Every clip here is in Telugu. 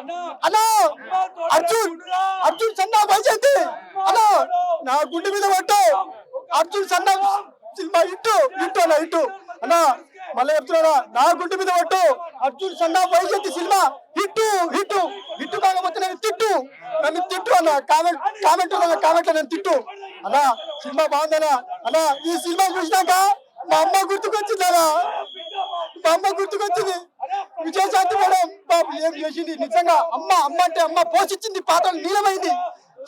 అన్నా అర్జున్ సన్నా వైజయంతి అన్నా నా గుండె మీద పట్టు అర్జున్ సన్నా సినిమా ఇట్టు అన్న ఇట్టు అన్నా మళ్ళీ చెప్తున్నా నా గుండె మీద పట్టు అర్జున్ సన్నా వైజయంతి సినిమా హిట్టు కాకపోతే నేను నన్ను తిట్టు అన్న కామెంట్ లో నేను తిట్టు అన్నా సినిమా బాగుందన్నా అన్నా ఈ సినిమా చూసినాక మా అమ్మ గుర్తుకొచ్చింది అన్నా మా అమ్మ గుర్తుకొచ్చింది విజయశాంతి మేడం బాబు ఏం చేసింది నిజంగా అమ్మ అంటే అమ్మ పోషించింది పాత్రలు నీలమైంది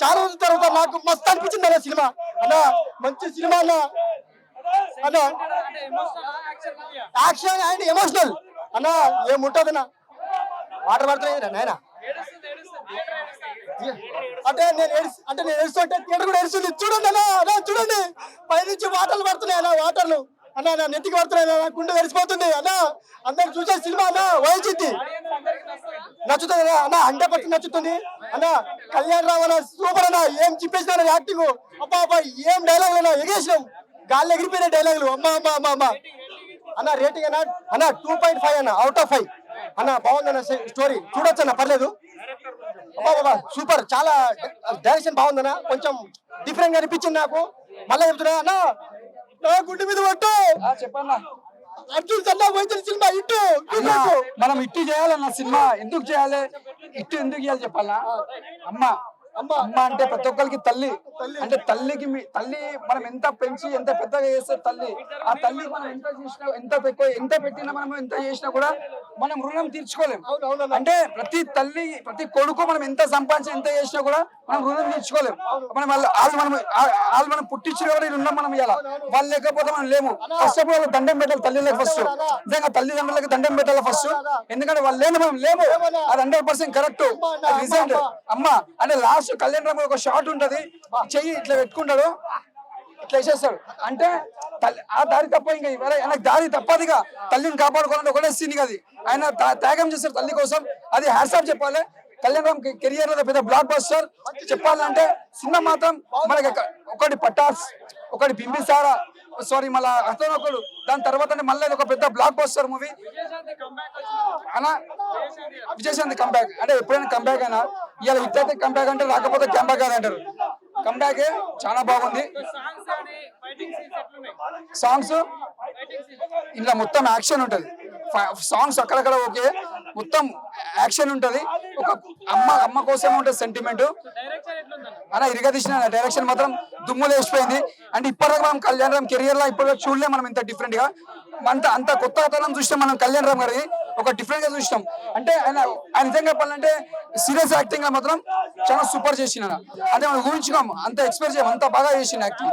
చాలా రోజుల తర్వాత నాకు మస్తు అనిపించింది అన్న సినిమా అన్నా మంచి సినిమా అన్న యాక్షన్ అండ్ ఎమోషనల్ అన్నా ఏముంటదన్నా వాటర్ పడుతున్నాయి నాయన నేను ఏడుస్తుంటే థియేటర్ కూడా ఏడుస్తుంది చూడండి అన్నా చూడండి పైనుంచి వాటర్లు పడుతున్నాయి అన్న వాటర్లు అన్నా నా నెత్తికి పడుతున్నాయి అన్న గుండె తెరిచిపోతుంది అన్నా అందరు చూసే సినిమా అన్న వైద్యుద్ది నచ్చుతుంది అన్న 100% నచ్చుతుంది అన్న కళ్యాణ్ రావు అన్న సూపర్ అన్న ఏం చెప్పేసిన యాక్టింగ్ అబ్బా ఏం డైలాగ్ అన్న ఎగేసినాం గాల్లో ఎగిరిపోయిన డైలాగులు అమ్మ అన్న రేటింగ్ అన్న 2.5 అన్న అవుట్ ఆఫ్ 5 అన్న బాగుందన్న స్టోరీ చూడొచ్చు అన్న పర్లేదు అబ్బా సూపర్ చాలా డైరెక్షన్ బాగుందన్న కొంచెం డిఫరెంట్ గా అనిపించింది నాకు మళ్ళీ చెప్తున్నా అన్న గుండె మీద పట్టు చెప్పన్నా అర్జున్ సన్నా వైద్యుల సినిమా ఇట్టు మనం ఇట్టు చేయాలన్న సినిమా ఎందుకు చేయాలి ఇట్టు ఎందుకు చేయాలి చెప్పాలా అమ్మ అంటే ప్రతి ఒక్కరికి తల్లి అంటే తల్లికి తల్లి మనం ఎంత పెంచి ఎంత పెద్దగా చేస్తే తల్లి ఆ తల్లికి మనం ఎంత చేసినా ఎంత పెట్టినా మనం ఎంత చేసినా కూడా మనం రుణం తీర్చుకోలేం అంటే ప్రతి తల్లి ప్రతి కొడుకు మనం ఎంత సంపాదించి ఎంత చేసినా కూడా మనం రుణం తీర్చుకోలేం మనం పుట్టించిన కూడా రుణం మనం ఇవ్వాలి వాళ్ళు లేకపోతే మనం లేము ఫస్ట్ ఆఫ్ ఆల్ దండం పెట్టాలి తల్లిలకు ఫస్ట్ నిజంగా తల్లిదండ్రులకు దండం పెట్టాలి ఫస్ట్ ఎందుకంటే వాళ్ళు లేని మనం లేము అది 100% కరెక్ట్ రిజల్ట్ అమ్మ అంటే లాస్ట్ కళ్యాణ్ రామ్ ఒక షాట్ ఉంటది చెయ్యి ఇట్లా పెట్టుకుంటాడు ఇట్లా వేసేస్తాడు అంటే ఆ దారి తప్ప ఇంకా ఆయనకు దారి తప్పదిగా తల్లిని కాపాడుకోవాలని ఒకటే సీన్ అది ఆయన త్యాగం చేస్తారు తల్లి కోసం అది హ్యాట్సాప్ చెప్పాలి కళ్యాణ్ రామ్ కెరియర్ లో పెద్ద బ్లాక్ బస్టర్ చెప్పాలంటే సినిమా మాత్రం మనకి ఒకటి పటాస్ ఒకటి బింబిసారా సారీ మళ్ళా అతను ఒకడు దాని తర్వాత మళ్ళీ ఒక పెద్ద బ్లాక్ బస్టర్ మూవీ అలా విజయశాంతి కంబ్యాక్ అంటే ఎప్పుడైనా కంబ్యాక్ అయినా ఇలా హిట్ అయితే కంబ్యాక్ అంటే రాకపోతే కంబ్యాక్ అని అంటారు కంబ్యాక్ చాలా బాగుంది సాంగ్స్ ఇలా మొత్తం యాక్షన్ ఉంటది సాంగ్స్ అక్కడక్కడ ఓకే మొత్తం యాక్షన్ ఉంటది ఒక అమ్మ కోసమే ఉంటది సెంటిమెంట్ అలా ఇరగదీసిన డైరెక్షన్ మాత్రం దుమ్ము లేచిపోయింది అంటే ఇప్పటిదాకా మనం కళ్యాణ్ రామ్ కెరియర్ లో ఇప్పటిదాకా చూడలే మనం ఇంత డిఫరెంట్ గా అంత కొత్తతనం చూసినాం మనం కళ్యాణ్ రామ్ గారి ఒక డిఫరెంట్ గా చూసినాం అంటే ఆయన నిజంగా చెప్పాలంటే సీరియస్ యాక్టింగ్ గా మాత్రం చాలా సూపర్ చేసిన అంటే మనం ఊహించుకోం అంత ఎక్స్పెక్ట్ చేయం అంత బాగా చేసిన యాక్టింగ్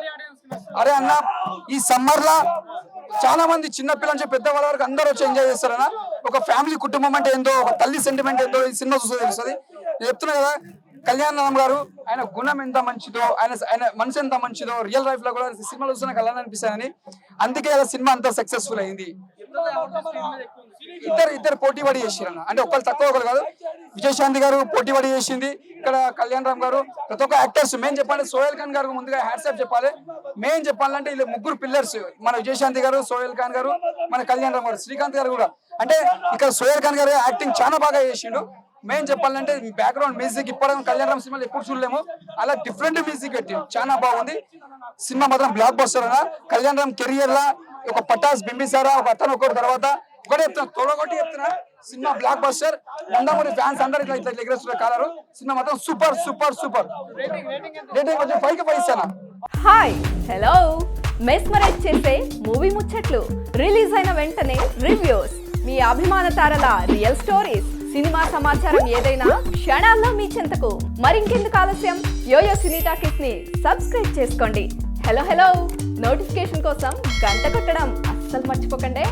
అరే అన్న ఈ సమ్మర్ లా చాలా మంది చిన్నపిల్లల నుంచి పెద్ద వాళ్ళ వరకు అందరూ వచ్చి ఎంజాయ్ చేస్తారన్న ఒక ఫ్యామిలీ కుటుంబం అంటే ఏందో ఒక తల్లి సెంటిమెంట్ ఏందో ఈ సినిమా చూస్తే తెలుస్తుంది నేను చెప్తున్నా కదా కళ్యాణ్ రామ్ గారు ఆయన గుణం ఎంత మంచిదో ఆయన మనసు ఎంత మంచిదో రియల్ లైఫ్ లో కూడా సినిమా చూస్తున్నా కళ్యాణ్ అనిపిస్తాయని అందుకే సినిమా అంత సక్సెస్ఫుల్ అయింది ఇద్దరు పోటీ పడి చేసిరన్న అంటే ఒకళ్ళు తక్కువ ఒకరు కాదు విజయశాంతి గారు పోటీ పడి చేసింది ఇక్కడ కళ్యాణ్ రామ్ గారు ప్రతి ఒక్క యాక్టర్స్ మెయిన్ చెప్పాలి సోహెల్ ఖాన్ గారు ముందుగా హ్యాట్సాప్ చెప్పాలి మెయిన్ చెప్పాలంటే వీళ్ళు ముగ్గురు పిల్లర్స్ మన విజయశాంతి గారు సోహెల్ ఖాన్ గారు మన కళ్యాణ్ రామ్ గారు శ్రీకాంత్ గారు కూడా అంటే ఇక్కడ సోహెల్ ఖాన్ గారు యాక్టింగ్ చాలా బాగా చేసిండు మెయిన్ చెప్పాలంటే బ్యాక్గ్రౌండ్ మ్యూజిక్ ఇప్పుడు కళ్యాణ్ రామ్ సినిమాలు ఎప్పుడు చూడలేము అలా డిఫరెంట్ మ్యూజిక్ పెట్టి చాలా బాగుంది సినిమా మాత్రం బ్లాక్ బస్టర్ అన్న కళ్యాణ్ రామ్ కెరియర్ లా ఒక పటాస్ బింబిసారా ఒక అతను ఒకటి తర్వాత ఒకటి చెప్తున్నా తొడగొట్టి చెప్తున్నా cinema block buster Nandamuri fans అందరు ఇట్లా ఎగరేస్తున్న కాలరు సినిమా మాత్రం సూపర్ సూపర్ సూపర్ రేటింగ్ వచ్చి 5 కి 5 ఇస్తాను హాయ్ హలో మెస్మరైజ్ చేసే మూవీ ముచ్చట్లు రిలీజ్ అయిన వెంటనే రివ్యూస్ మీ అభిమాన తారల రియల్ స్టోరీస్ సినిమా సమాచారం ఏదైనా క్షణాల్లో మీ చెంతకు మరింకెందుకు ఆలస్యం యోయో సినీ టాకీస్ ని సబ్స్క్రైబ్ చేసుకోండి హలో నోటిఫికేషన్ కోసం గంట కొట్టడం అస్సలు మర్చిపోకండి